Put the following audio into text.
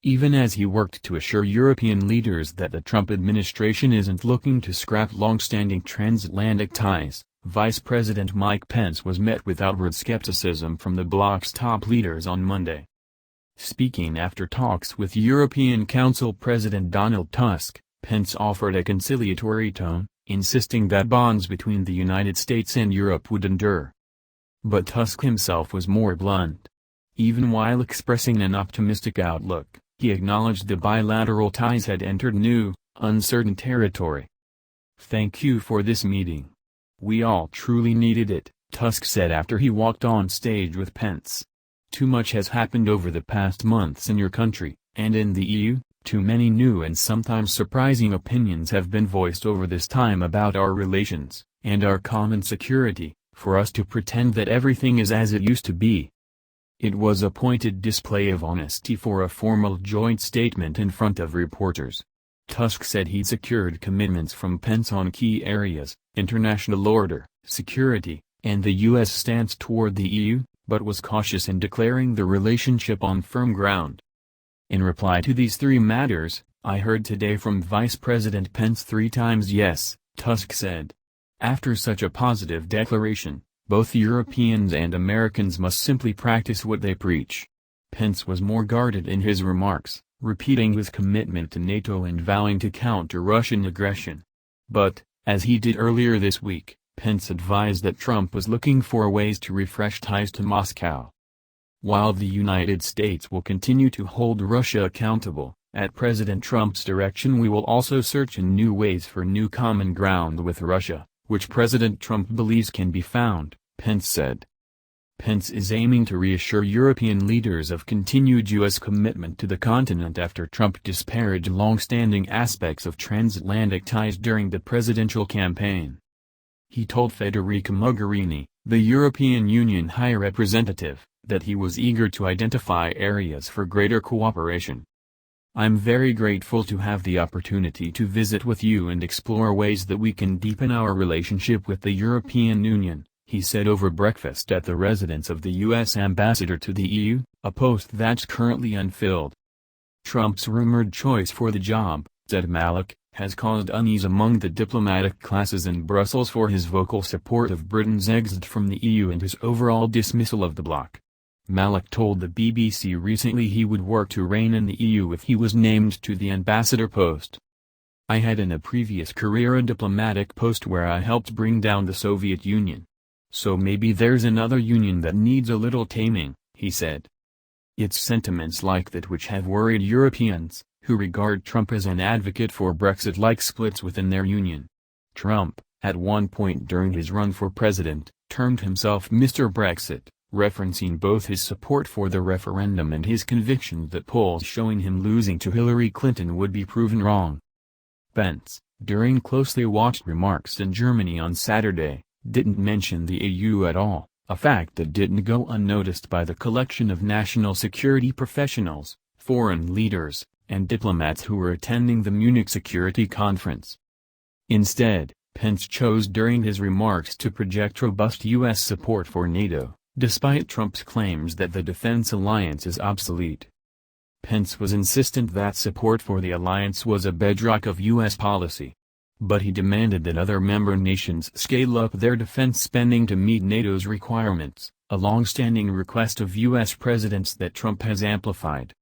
Even as he worked to assure European leaders that the Trump administration isn't looking to scrap long-standing transatlantic ties, Vice President Mike Pence was met with outward skepticism from the bloc's top leaders on Monday. Speaking after talks with European Council President Donald Tusk, Pence offered a conciliatory tone, insisting that bonds between the United States and Europe would endure. But Tusk himself was more blunt. Even while expressing an optimistic outlook, he acknowledged the bilateral ties had entered new, uncertain territory. "Thank you for this meeting. We all truly needed it," Tusk said after he walked on stage with Pence. "Too much has happened over the past months in your country, and in the EU, too many new and sometimes surprising opinions have been voiced over this time about our relations, and our common security, for us to pretend that everything is as it used to be." It was a pointed display of honesty for a formal joint statement in front of reporters. Tusk said he'd secured commitments from Pence on key areas, international order, security, and the U.S. stance toward the EU, but was cautious in declaring the relationship on firm ground. In reply to these three matters, "I heard today from Vice President Pence 3 times yes," Tusk said. After such a positive declaration, both Europeans and Americans must simply practice what they preach. Pence was more guarded in his remarks, repeating his commitment to NATO and vowing to counter Russian aggression. But, as he did earlier this week, Pence advised that Trump was looking for ways to refresh ties to Moscow. While the United States will continue to hold Russia accountable, at President Trump's direction we will also search in new ways for new common ground with Russia, which President Trump believes can be found, Pence said. Pence is aiming to reassure European leaders of continued U.S. commitment to the continent after Trump disparaged long-standing aspects of transatlantic ties during the presidential campaign. He told Federica Mogherini, the European Union High Representative, that he was eager to identify areas for greater cooperation. "I'm very grateful to have the opportunity to visit with you and explore ways that we can deepen our relationship with the European Union," he said over breakfast at the residence of the U.S. ambassador to the EU, a post that's currently unfilled. Trump's rumored choice for the job, said Malik, has caused unease among the diplomatic classes in Brussels for his vocal support of Britain's exit from the EU and his overall dismissal of the bloc. Malik told the BBC recently he would work to reign in the EU if he was named to the ambassador post. "I had in a previous career a diplomatic post where I helped bring down the Soviet Union. So maybe there's another union that needs a little taming," he said. It's sentiments like that which have worried Europeans, who regard Trump as an advocate for Brexit-like splits within their union. Trump, at one point during his run for president, termed himself Mr. Brexit, referencing both his support for the referendum and his conviction that polls showing him losing to Hillary Clinton would be proven wrong. Pence, during closely watched remarks in Germany on Saturday, didn't mention the EU at all, a fact that didn't go unnoticed by the collection of national security professionals, foreign leaders, and diplomats who were attending the Munich Security Conference. Instead, Pence chose during his remarks to project robust U.S. support for NATO, despite Trump's claims that the defense alliance is obsolete. Pence was insistent that support for the alliance was a bedrock of U.S. policy. But he demanded that other member nations scale up their defense spending to meet NATO's requirements, a long-standing request of U.S. presidents that Trump has amplified.